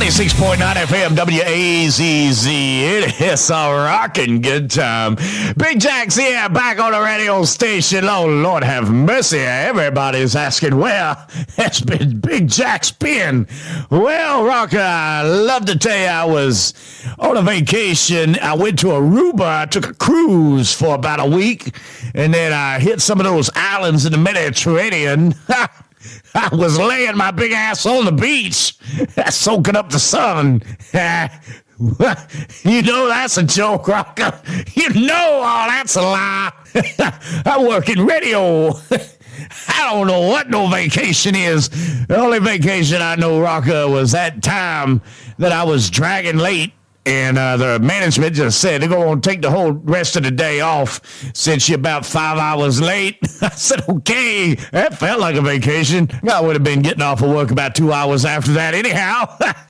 96.9 FM WAZZ. It is a rockin' good time. Big Jax here, back on the radio station. Oh, Lord have mercy. Everybody's asking, where has Big Jax been? Well, Rocker, I love to tell you I was on a vacation. I went to Aruba. I took a cruise for about a week, and then I hit some of those islands in the Mediterranean. I was laying my big ass on the beach, soaking up the sun. You know that's a joke, Rocker. You know that's a lie. I work in radio. I don't know what no vacation is. The only vacation I know, Rocker, was that time that I was dragging late. And the management just said they're going to take the whole rest of the day off since you're about 5 hours late. I said, okay, that felt like a vacation. I would have been getting off of work about 2 hours after that anyhow.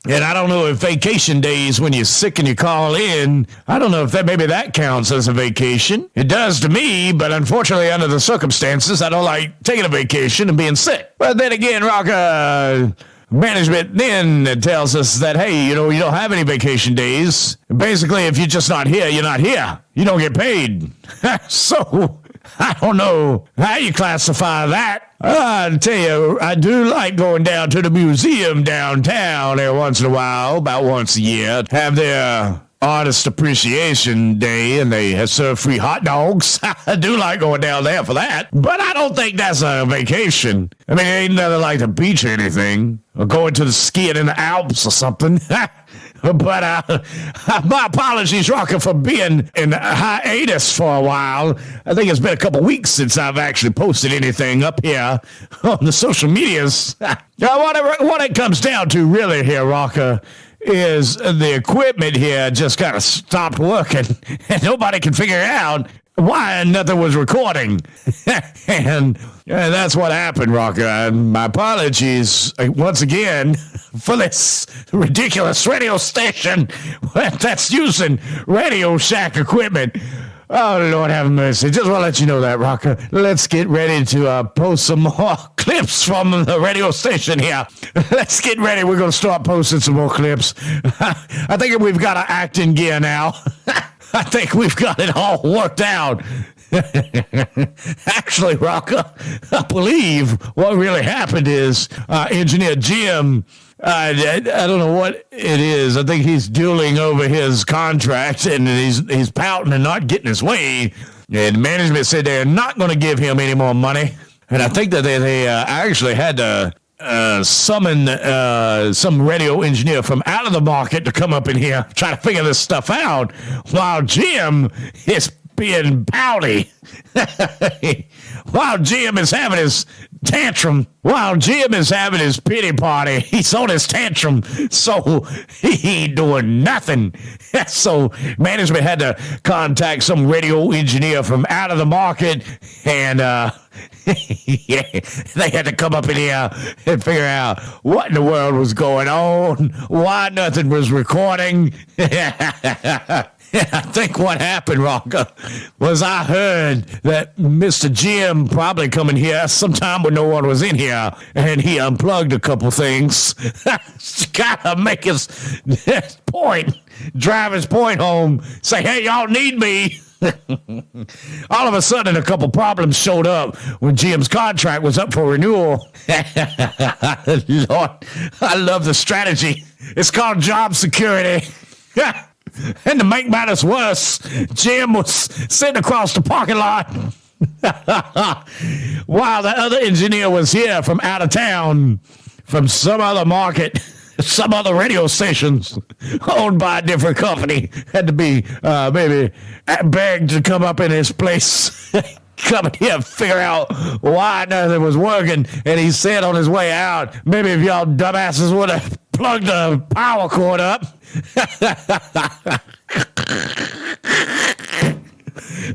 And I don't know if vacation days when you're sick and you call in, I don't know if maybe that counts as a vacation. It does to me, but unfortunately under the circumstances, I don't like taking a vacation and being sick. But then again, Rocker... management then tells us that, hey, you know, you don't have any vacation days. Basically, if you're just not here, you're not here. You don't get paid. So, I don't know how you classify that. I tell you, I do like going down to the museum downtown there once in a while, about once a year, have their Artist Appreciation Day, and they serve free hot dogs. I do like going down there for that, but I don't think that's a vacation. I mean, it ain't nothing like the beach or anything, or going to the skiing in the Alps or something. But my apologies, Rocker, for being in hiatus for a while. I think it's been a couple weeks since I've actually posted anything up here on the social medias. Now, what it comes down to really here, Rocker, is the equipment here just kind of stopped working, and nobody can figure out why nothing was recording. And that's what happened, Rocker. And my apologies once again for this ridiculous radio station that's using Radio Shack equipment. Oh, Lord have mercy. Just want to let you know that, Rocker. Let's get ready to post some more clips from the radio station here. Let's get ready. We're going to start posting some more clips. I think we've got our act in gear now. I think we've got it all worked out. Actually, Rocker, I believe what really happened is Engineer Jim, I don't know what it is. I think he's dueling over his contract, and he's pouting and not getting his way. And management said they're not going to give him any more money. And I think that they actually had to summon some radio engineer from out of the market to come up in here, try to figure this stuff out, while Jim is being pouty. While Jim is having his tantrum, while Jim is having his pity party, he's on his tantrum, so he ain't doing nothing. So management had to contact some radio engineer from out of the market, and yeah, they had to come up in here and figure out what in the world was going on, why nothing was recording. I think what happened, Rocker, was I heard that Mr. Jim probably coming here sometime when no one was in here, and he unplugged a couple things. Gotta make his point, drive his point home, say, hey, y'all need me. All of a sudden, a couple problems showed up when Jim's contract was up for renewal. Lord, I love the strategy. It's called job security. And to make matters worse, Jim was sitting across the parking lot while the other engineer was here from out of town, from some other market, some other radio stations owned by a different company. Had to be maybe begged to come up in his place. Come in here and figure out why nothing was working. And he said on his way out, maybe if y'all dumbasses would have plugged the power cord up.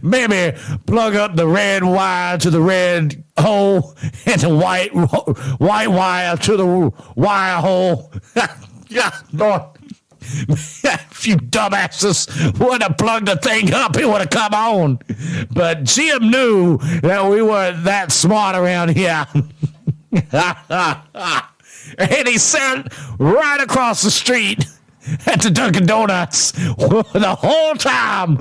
Maybe plug up the red wire to the red hole and the white wire to the wire hole. Lord. If you dumbasses would have plugged the thing up, it would have come on. But Jim knew that we weren't that smart around here. And he sat right across the street at the Dunkin' Donuts the whole time,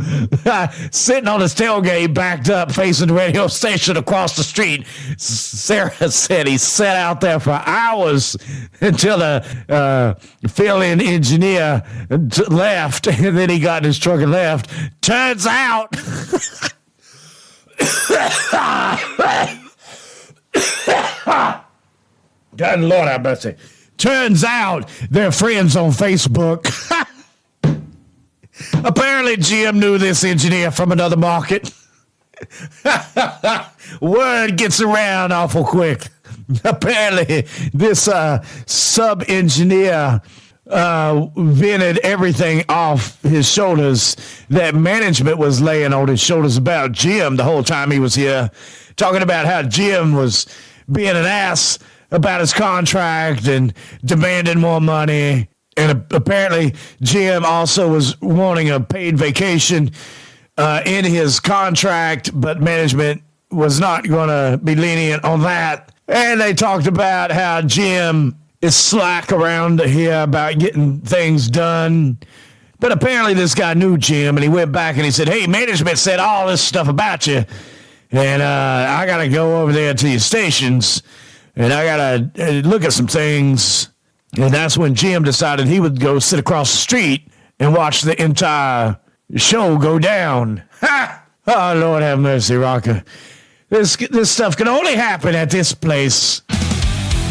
sitting on his tailgate, backed up, facing the radio station across the street. Sarah said he sat out there for hours until the fill-in engineer left, and then he got in his truck and left. Turns out... God, Lord have mercy. Turns out they're friends on Facebook. Apparently, Jim knew this engineer from another market. Word gets around awful quick. Apparently, this sub-engineer vented everything off his shoulders that management was laying on his shoulders about Jim the whole time he was here, talking about how Jim was being an ass about his contract and demanding more money. And apparently Jim also was wanting a paid vacation in his contract, but management was not going to be lenient on that. And they talked about how Jim is slack around here about getting things done. But apparently this guy knew Jim, and he went back and he said, hey, management said all this stuff about you, and I got to go over there to your stations, and I got to look at some things. And that's when Jim decided he would go sit across the street and watch the entire show go down. Ha! Oh, Lord have mercy, Rocker. This stuff can only happen at this place.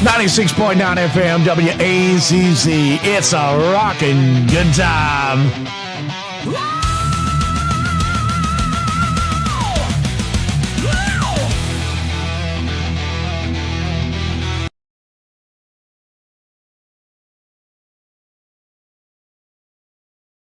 96.9 FM, WAZZ. It's a rockin' good time.